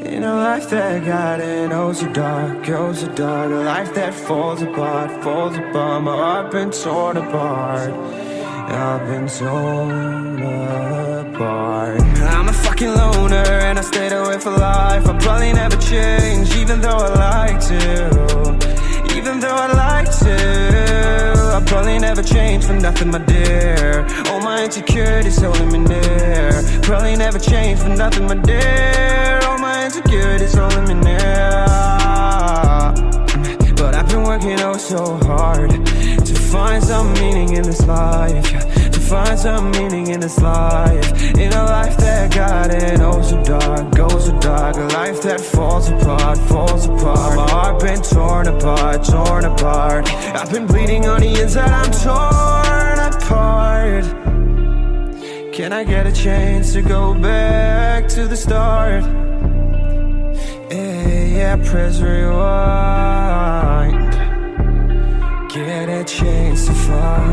In a life that got in, oh so dark, oh so dark. A life that falls apart, falls apart. My heart been torn apart, I've been torn apart. I'm a fucking loner and I stayed away for life. I'll probably never change, even though I like to. Even though I like to, I'll probably never change for nothing, my dear. All my insecurities holding me near. Probably never change for nothing, my dear. All my insecurities holding me near. But I've been working oh so hard to find some meaning in this life, to find some meaning in this life. In a life that got in oh so dark, oh so dark. A life that falls apart, falls apart. My heart been torn apart, torn apart. I've been bleeding on the inside, I'm torn apart. Can I get a chance to go back to the start? Yeah, press rewind. Get a chance to find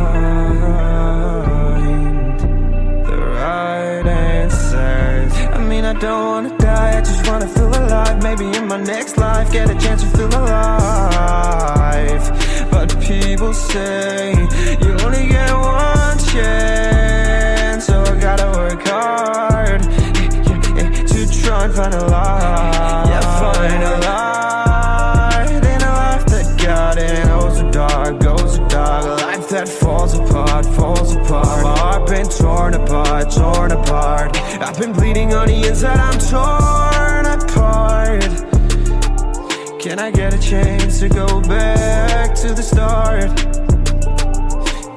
the right answers. I mean, I don't wanna die, I just wanna feel alive. Maybe in my next life, get a chance to feel alive. But people say you only get one chance, so I gotta work hard to try and find a light. Yeah, find a light in a life that got in oh so dark, oh so dark. A life that falls apart, falls apart. My heart been torn apart, torn apart. I've been bleeding on the inside, I'm torn apart. Can I get a chance to go back to the start?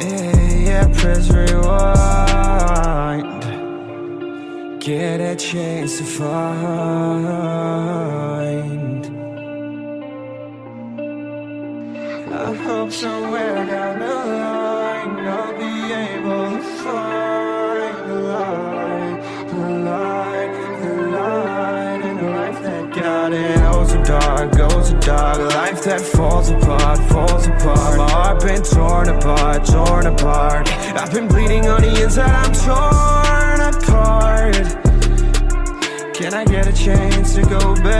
Yeah, press rewind. Get a chance to find. I hope somewhere down the line I'll be able to find the light, the light, the light. In a life that got in oh so dark, oh so dark. A life that falls apart, falls apart. My heart been torn apart, torn apart. I've been bleeding on the inside, I'm torn apart. Can I get a chance to go back?